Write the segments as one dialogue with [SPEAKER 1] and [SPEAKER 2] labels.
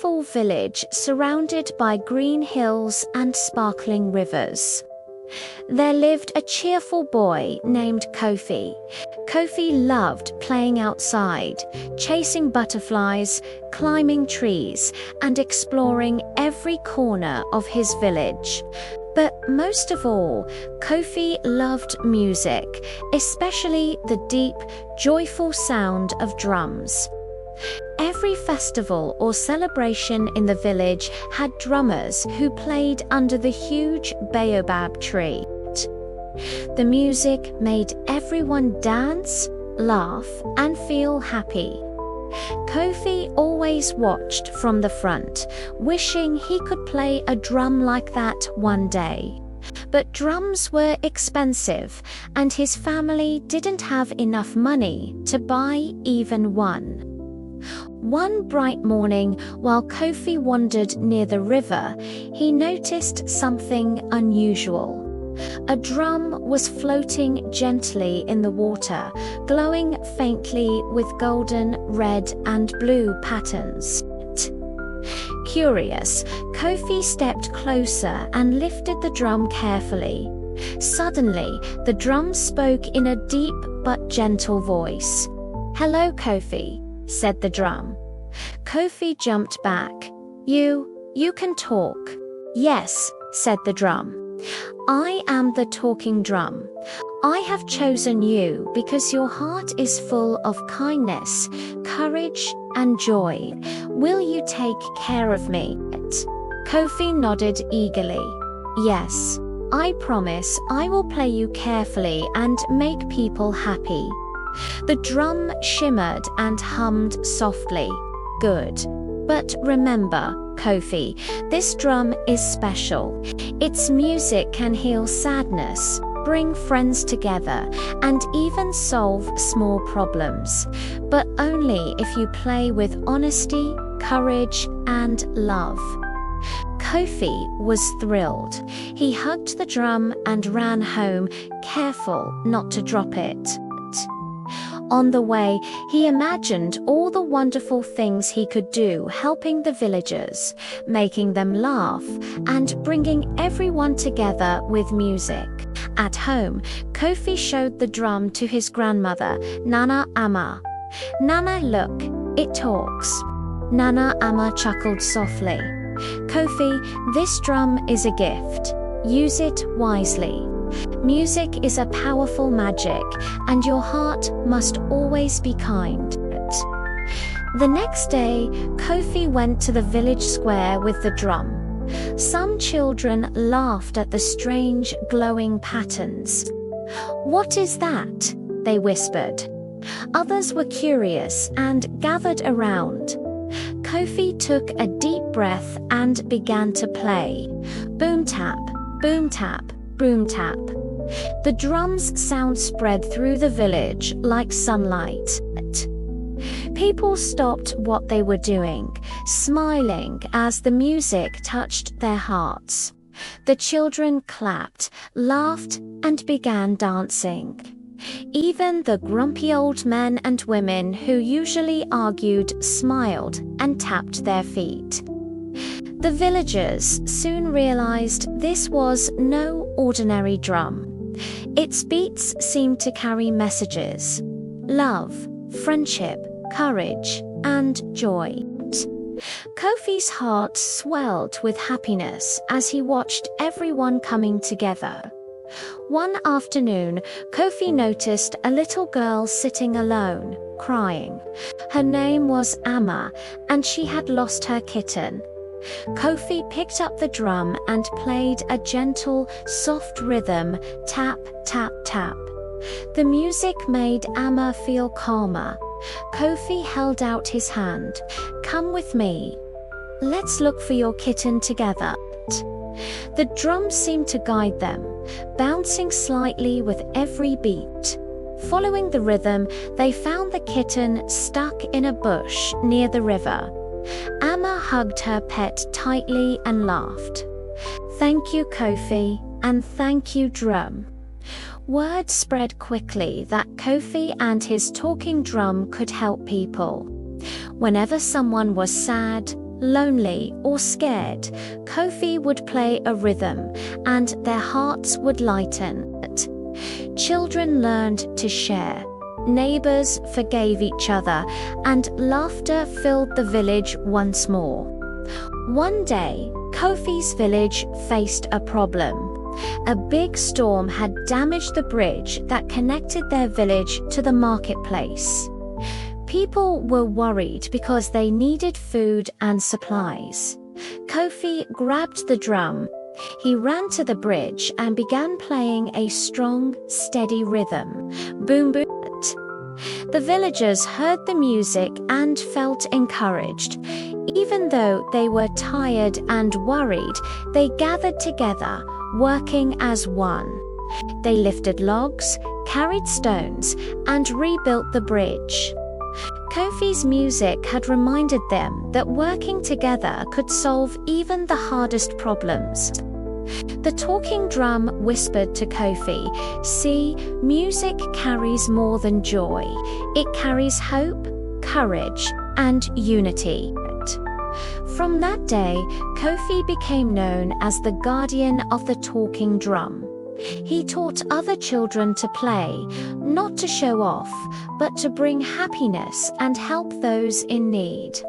[SPEAKER 1] peaceful village surrounded by green hills and sparkling rivers. There lived a cheerful boy named Kofi. Kofi loved playing outside, chasing butterflies, climbing trees, and exploring every corner of his village. But most of all, Kofi loved music, especially the deep, joyful sound of drums. Every festival or celebration in the village had drummers who played under the huge baobab tree. The music made everyone dance, laugh, and feel happy. Kofi always watched from the front, wishing he could play a drum like that one day. But drums were expensive, and his family didn't have enough money to buy even one. One bright morning, while Kofi wandered near the river, he noticed something unusual. A drum was floating gently in the water, glowing faintly with golden, red, and blue patterns. Curious, Kofi stepped closer and lifted the drum carefully. Suddenly, the drum spoke in a deep but gentle voice. "Hello, Kofi," said the drum. Kofi jumped back. You can talk." "Yes," said the drum. "I am the talking drum. I have chosen you because your heart is full of kindness, courage, and joy. Will you take care of me?" Kofi nodded eagerly. "Yes, I promise I will play you carefully and make people happy." The drum shimmered and hummed softly. "Good. But remember, Kofi, this drum is special. Its music can heal sadness, bring friends together, and even solve small problems. But only if you play with honesty, courage, and love." Kofi was thrilled. He hugged the drum and ran home, careful not to drop it. On the way, he imagined all the wonderful things he could do, helping the villagers, making them laugh, and bringing everyone together with music. At home, Kofi showed the drum to his grandmother, Nana Amma. "Nana, look, it talks." Nana Amma chuckled softly. "Kofi, this drum is a gift. Use it wisely. Music is a powerful magic, and your heart must always be kind." The next day, Kofi went to the village square with the drum. Some children laughed at the strange, glowing patterns. "What is that?" they whispered. Others were curious and gathered around. Kofi took a deep breath and began to play. Boom tap, boom tap, boom tap. The drum's sound spread through the village like sunlight. People stopped what they were doing, smiling as the music touched their hearts. The children clapped, laughed, and began dancing. Even the grumpy old men and women who usually argued smiled and tapped their feet. The villagers soon realized this was no ordinary drum. Its beats seemed to carry messages: love, friendship, courage, and joy. Kofi's heart swelled with happiness as he watched everyone coming together. One afternoon, Kofi noticed a little girl sitting alone, crying. Her name was Amma, and she had lost her kitten. Kofi picked up the drum and played a gentle, soft rhythm, tap, tap, tap. The music made Amma feel calmer. Kofi held out his hand. "Come with me. Let's look for your kitten together." The drum seemed to guide them, bouncing slightly with every beat. Following the rhythm, they found the kitten stuck in a bush near the river. Amma hugged her pet tightly and laughed. "Thank you, Kofi, and thank you, drum." Word spread quickly that Kofi and his talking drum could help people. Whenever someone was sad, lonely, or scared, Kofi would play a rhythm, and their hearts would lighten. Children learned to share. Neighbors forgave each other, and laughter filled the village once more. One day, Kofi's village faced a problem. A big storm had damaged the bridge that connected their village to the marketplace. People were worried because they needed food and supplies. Kofi grabbed the drum. He ran to the bridge and began playing a strong, steady rhythm. Boom, boom. The villagers heard the music and felt encouraged. Even though they were tired and worried, they gathered together, working as one. They lifted logs, carried stones, and rebuilt the bridge. Kofi's music had reminded them that working together could solve even the hardest problems. The talking drum whispered to Kofi, "See, music carries more than joy. It carries hope, courage, and unity." From that day, Kofi became known as the guardian of the talking drum. He taught other children to play, not to show off, but to bring happiness and help those in need.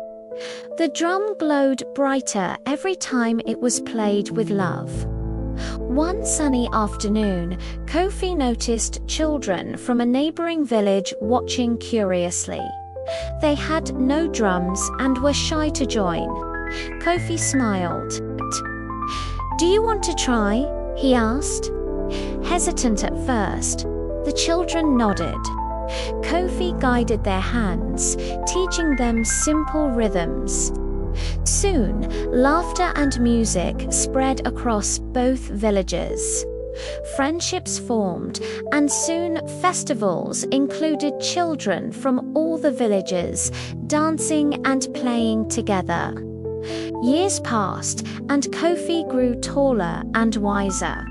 [SPEAKER 1] The drum glowed brighter every time it was played with love. One sunny afternoon, Kofi noticed children from a neighboring village watching curiously. They had no drums and were shy to join. Kofi smiled. "Do you want to try?" he asked. Hesitant at first, the children nodded. Kofi guided their hands, teaching them simple rhythms. Soon, laughter and music spread across both villages. Friendships formed, and soon festivals included children from all the villages, dancing and playing together. Years passed, and Kofi grew taller and wiser.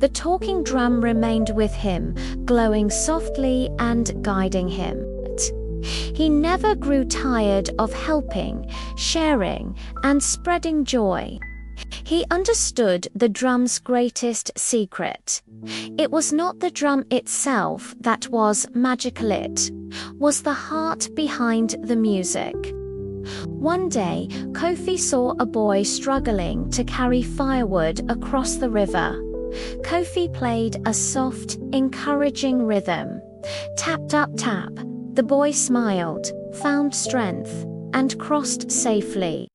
[SPEAKER 1] The talking drum remained with him, glowing softly and guiding him. He never grew tired of helping, sharing, and spreading joy. He understood the drum's greatest secret. It was not the drum itself that was magical, it was the heart behind the music. One day, Kofi saw a boy struggling to carry firewood across the river. Kofi played a soft, encouraging rhythm. Tap, tap, tap. The boy smiled, found strength, and crossed safely.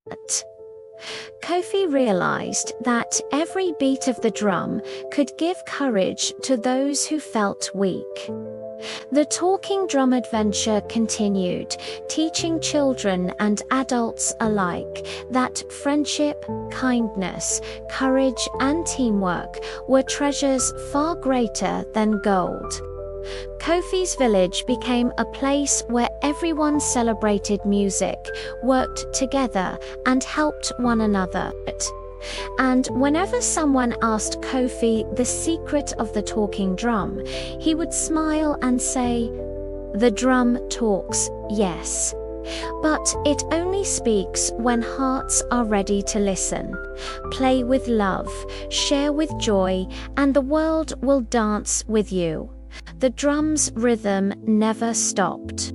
[SPEAKER 1] Kofi realized that every beat of the drum could give courage to those who felt weak. The talking drum adventure continued, teaching children and adults alike that friendship, kindness, courage, and teamwork were treasures far greater than gold. Kofi's village became a place where everyone celebrated music, worked together, and helped one another. And whenever someone asked Kofi the secret of the talking drum, he would smile and say, "The drum talks, yes. But it only speaks when hearts are ready to listen. Play with love, share with joy, and the world will dance with you." The drum's rhythm never stopped.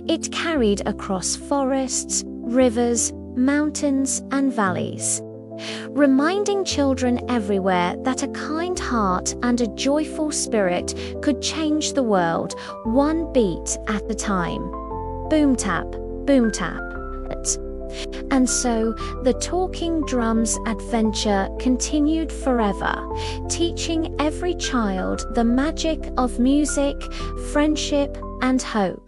[SPEAKER 1] It carried across forests, rivers, mountains, and valleys, reminding children everywhere that a kind heart and a joyful spirit could change the world, one beat at a time. Boom tap, boom tap. And so the talking drum's adventure continued forever, teaching every child the magic of music, friendship, and hope.